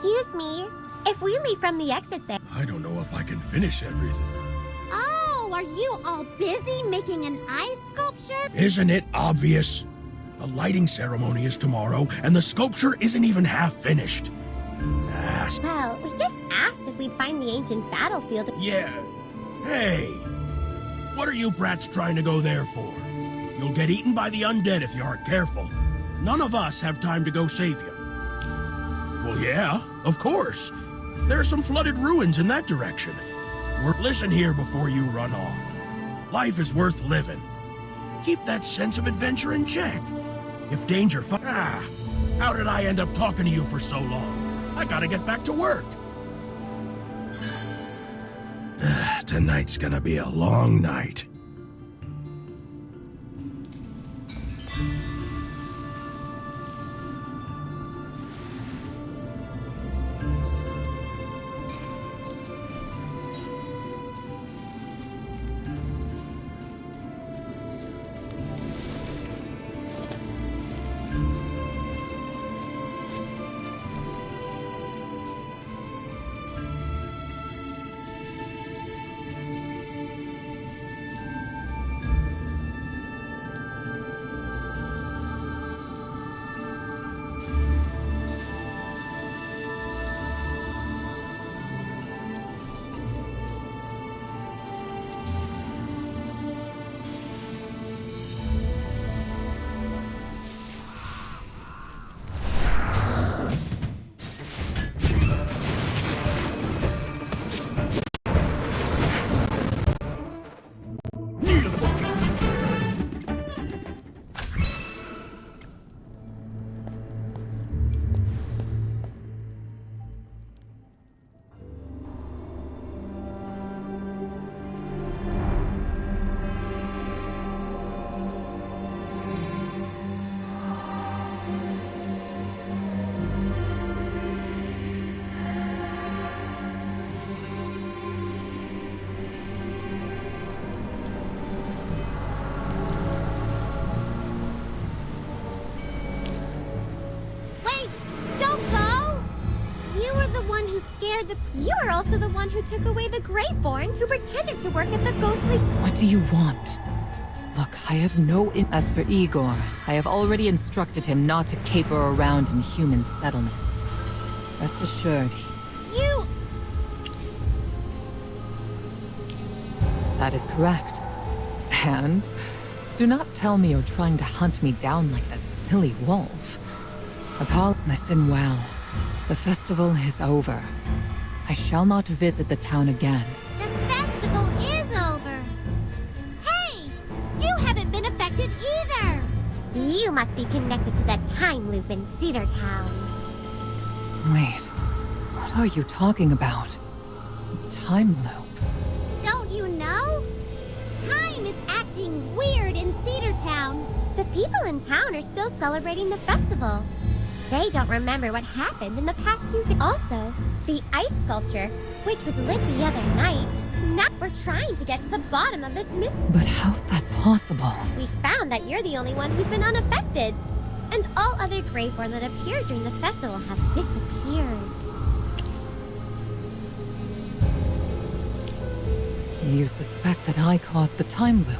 Excuse me. If we leave from the exit there... I don't know if I can finish everything. Oh, are you all busy making an ice sculpture? Isn't it obvious? The lighting ceremony is tomorrow, and the sculpture isn't even half finished. Well, we just asked if we'd find the ancient battlefield. Yeah. Hey! What are you brats trying to go there for? You'll get eaten by the undead if you aren't careful. None of us have time to go save you. Well, yeah, of course. There are some flooded ruins in that direction. Listen here before you run off. Life is worth living. Keep that sense of adventure in check. If danger how did I end up talking to you for so long? I gotta get back to work. Tonight's gonna be a long night. You are also the one who took away the Graveborn, who pretended to work at the ghostly... What do you want? Look, I have no As for Igor, I have already instructed him not to caper around in human settlements. Rest assured... You... That is correct. And... do not tell me you're trying to hunt me down like that silly wolf. Listen well. The festival is over. I shall not visit the town again. The festival is over! Hey! You haven't been affected either! You must be connected to that time loop in Cedar Town. Wait, what are you talking about? Time loop? Don't you know? Time is acting weird in Cedar Town. The people in town are still celebrating the festival. They don't remember what happened in the past few days. Also, the ice sculpture, which was lit the other night. Now we're trying to get to the bottom of this mystery. But how's that possible? We found that you're the only one who's been unaffected. And all other Graveborn that appeared during the festival have disappeared. You suspect that I caused the time loop?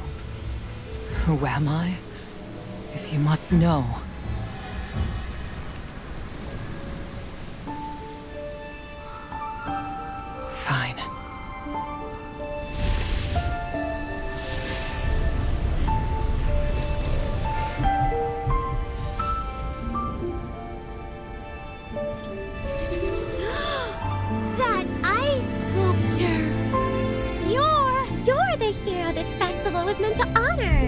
Who am I? If you must know. Fine. That ice sculpture! You're the hero this festival was meant to honor.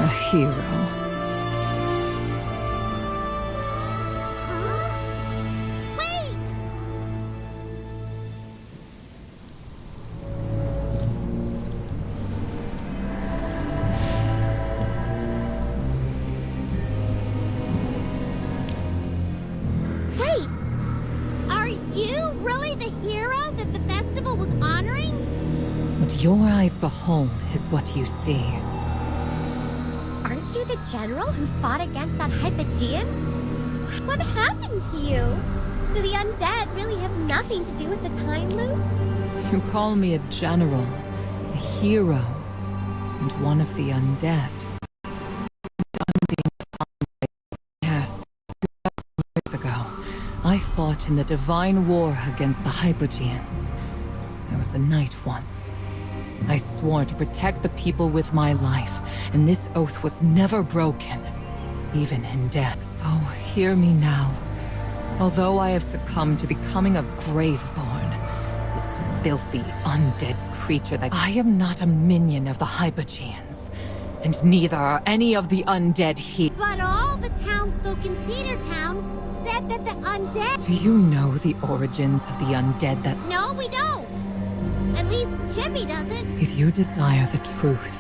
A hero. What your eyes behold is what you see. Aren't you the general who fought against that Hypogean? What happened to you? Do the undead really have nothing to do with the time loop? You call me a general, a hero, and one of the undead. Yes, 2,000 years ago, I fought in the divine war against the Hypogeans. I was a knight once. I swore to protect the people with my life, and this oath was never broken, even in death. So hear me now. Although I have succumbed to becoming a graveborn, this filthy, undead creature that I am not a minion of the Hypogeans, and neither are any of the undead here. But all the townsfolk in Cedar Town said that the undead... Do you know the origins of the undead that... No, we don't. At least Chippy doesn't. If you desire the truth,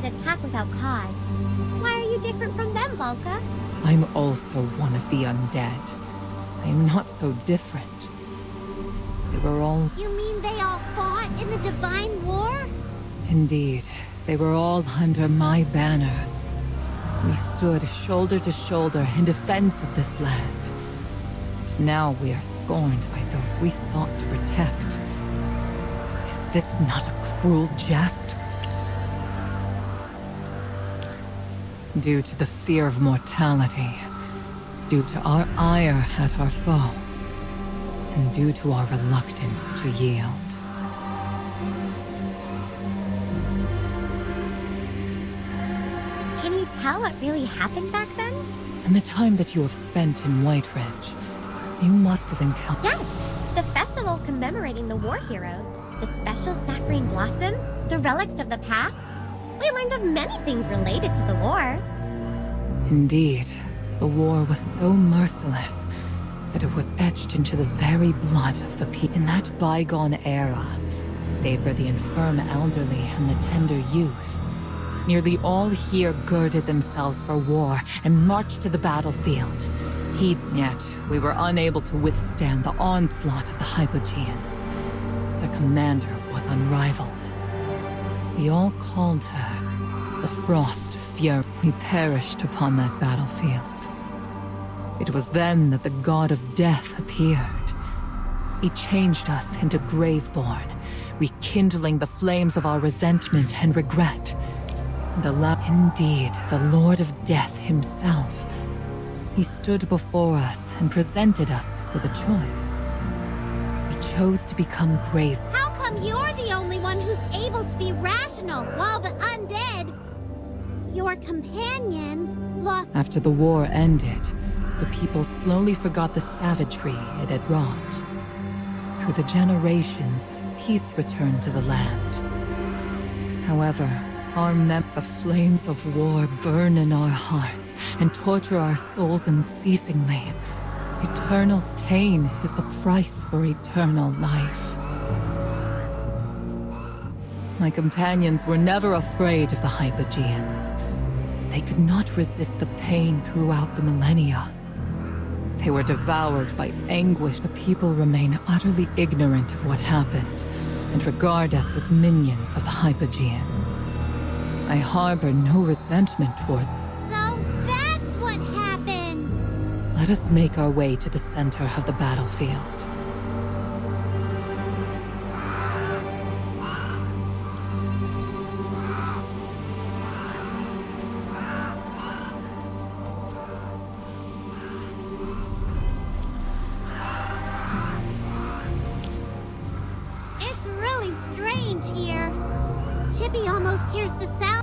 attack without cause. Why are you different from them, Volka? I'm also one of the undead. I am not so different. They were all... You mean they all fought in the Divine War? Indeed. They were all under my banner. We stood shoulder to shoulder in defense of this land. And now we are scorned by those we sought to protect. Is this not a cruel jest? Due to the fear of mortality, due to our ire at our foe, and due to our reluctance to yield. Can you tell what really happened back then? In the time that you have spent in White Ridge, you must have encountered... Yes! The festival commemorating the war heroes, the special saffron blossom, the relics of the past. We learned of many things related to the war. Indeed, the war was so merciless that it was etched into the very blood of the people. In that bygone era, save for the infirm elderly and the tender youth, nearly all here girded themselves for war and marched to the battlefield. Yet, we were unable to withstand the onslaught of the Hypogeans. The commander was unrivaled. We all called her the Frost Fury. We perished upon that battlefield. It was then that the god of death appeared. He changed us into Graveborn, rekindling the flames of our resentment and regret. Indeed, the Lord of Death himself. He stood before us and presented us with a choice. We chose to become Grave. How come you're the only one who's able to be rational while the undead, your companions, lost... After the war ended, the people slowly forgot the savagery it had wrought. Through the generations, peace returned to the land. However, the flames of war burn in our hearts and torture our souls unceasingly. Eternal pain is the price for eternal life. My companions were never afraid of the Hypogeans. They could not resist the pain throughout the millennia. They were devoured by anguish. The people remain utterly ignorant of what happened and regard us as minions of the Hypogeans. I harbor no resentment toward them. So that's what happened! Let us make our way to the center of the battlefield.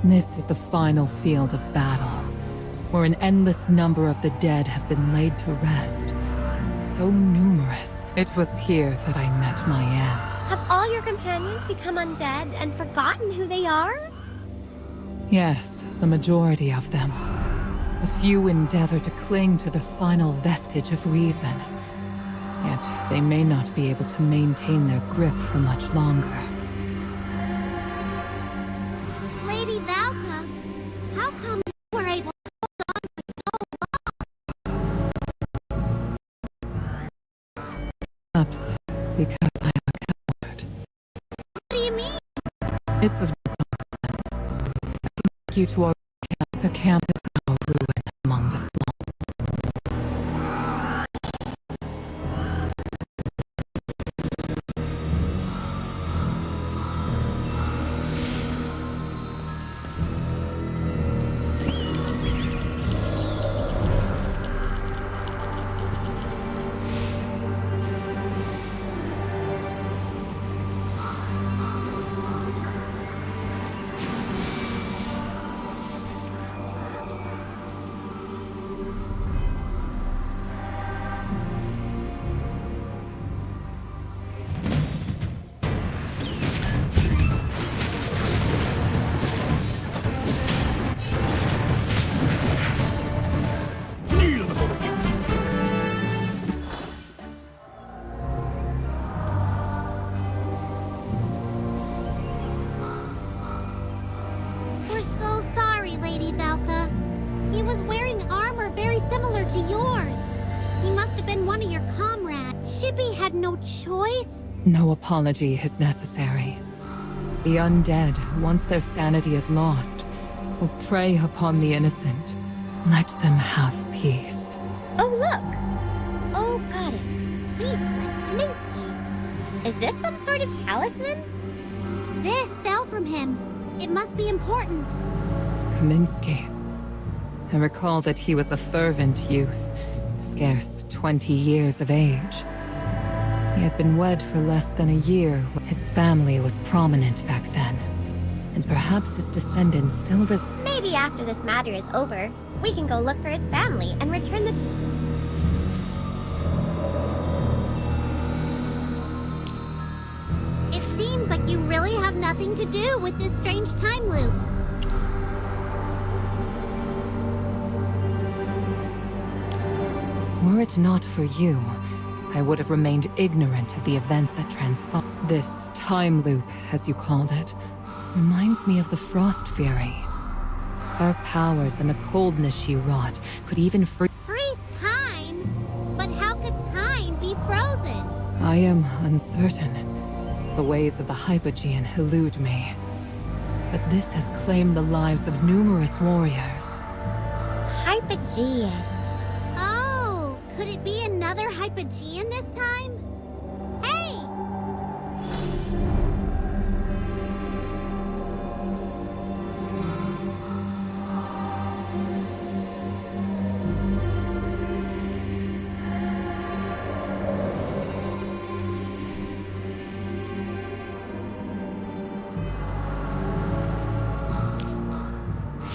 This is the final field of battle, where an endless number of the dead have been laid to rest. So numerous. It was here that I met my end. Have all your companions become undead and forgotten who they are? Yes, the majority of them. A few endeavor to cling to the final vestige of reason. Yet they may not be able to maintain their grip for much longer. Lady Valka, how come you were able to Perhaps because I am a coward. What do you mean? It's of no consequence. I can take you to our camp. A camp is now a ruin among the slums. We're so sorry, Lady Valka. He was wearing armor very similar to yours. He must have been one of your comrades. Shippy had no choice. No apology is necessary. The undead, once their sanity is lost, will prey upon the innocent. Let them have peace. Oh, look! Oh, goddess, please bless Kaminsky. Is this some sort of talisman? This fell from him. It must be important. Kaminsky. I recall that he was a fervent youth, scarce 20 years of age. He had been wed for less than a year. His family was prominent back then, and perhaps his descendants still Maybe after this matter is over, we can go look for his family and return the... It seems like you really have nothing to do with this strange time loop. Were it not for you, I would have remained ignorant of the events that transpired. This time loop, as you called it, reminds me of the Frost Fury. Her powers and the coldness she wrought could even free... Freeze time? But how could time be frozen? I am uncertain. The ways of the Hypogean elude me. But this has claimed the lives of numerous warriors. Hypogean. Oh, could it be another Hypogean this time? Hey!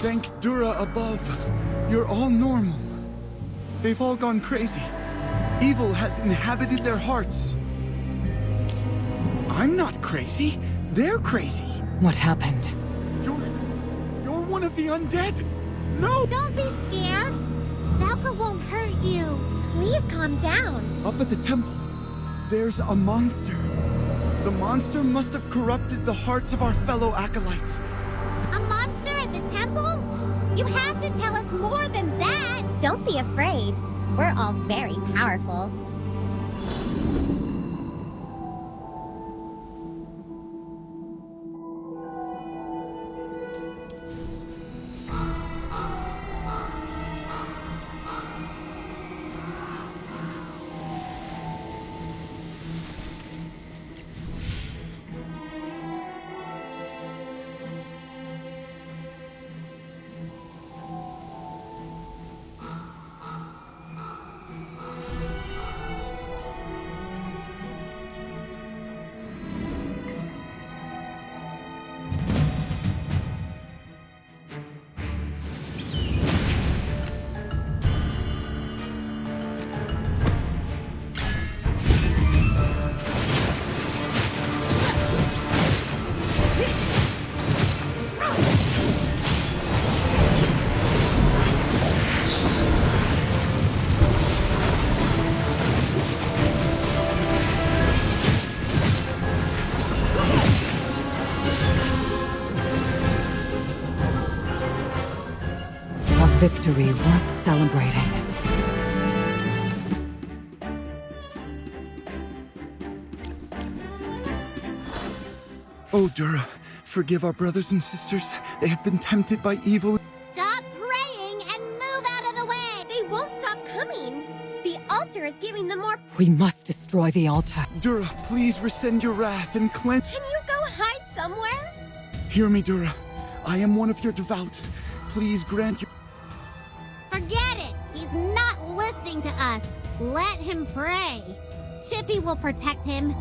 Thank Dura above. You're all normal. They've all gone crazy. Evil has inhabited their hearts. I'm not crazy. They're crazy. What happened? You're one of the undead. No! Don't be scared. Valka won't hurt you. Please calm down. Up at the temple, there's a monster. The monster must have corrupted the hearts of our fellow acolytes. A monster at the temple? You have to tell us more than that. Don't be afraid. We're all very powerful. victory worth celebrating. Oh, Dura, forgive our brothers and sisters. They have been tempted by evil. Stop praying and move out of the way! They won't stop coming. The altar is giving them more. We must destroy the altar. Dura, please rescind your wrath and cleanse. Can you go hide somewhere? Hear me, Dura. I am one of your devout. Please grant your... Forget it! He's not listening to us. Let him pray. Shippy will protect him.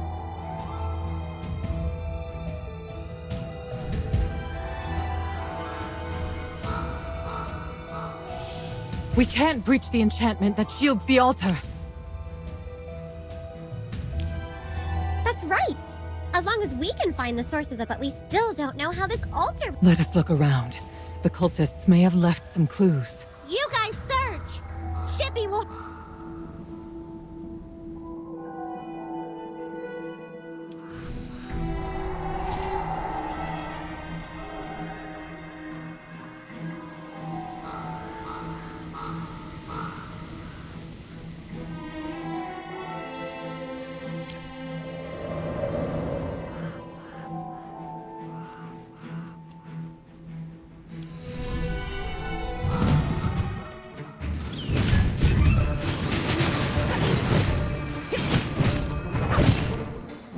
We can't breach the enchantment that shields the altar. That's right. As long as we can find the source of it, but we still don't know how this altar... Let us look around. The cultists may have left some clues. You guys search! Shippy will...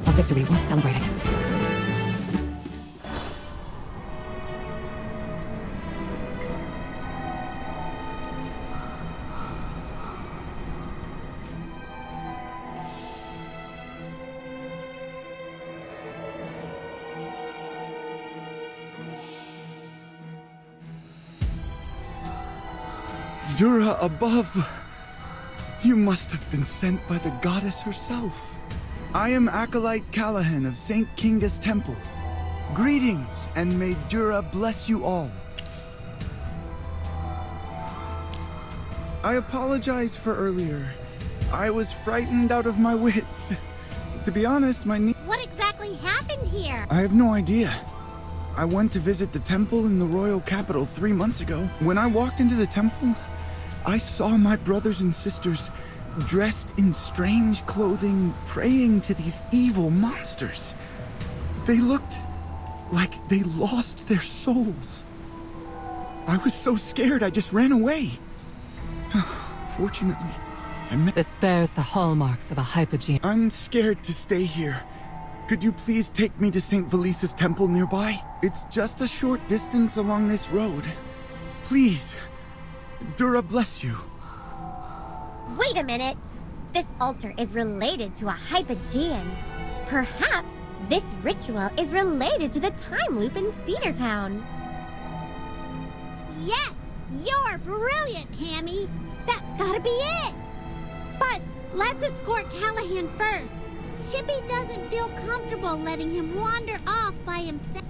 A victory worth celebrating. Dura above. You must have been sent by the goddess herself. I am Acolyte Callahan of St. Kinga's Temple. Greetings, and may Dura bless you all. I apologize for earlier. I was frightened out of my wits. To be honest, my knee... What exactly happened here? I have no idea. I went to visit the temple in the royal capital 3 months ago. When I walked into the temple, I saw my brothers and sisters dressed in strange clothing, praying to these evil monsters. They looked like they lost their souls. I was so scared I just ran away. Fortunately, I met... This bears the hallmarks of a hypogean. I'm scared to stay here. Could you please take me to St. Valisa's temple nearby? It's just a short distance along this road. Please. Dura bless you. Wait a minute. This altar is related to a hypogean. Perhaps this ritual is related to the time loop in Cedar Town. Yes! You're brilliant, Hammy! That's gotta be it! But let's escort Callahan first. Shippy doesn't feel comfortable letting him wander off by himself.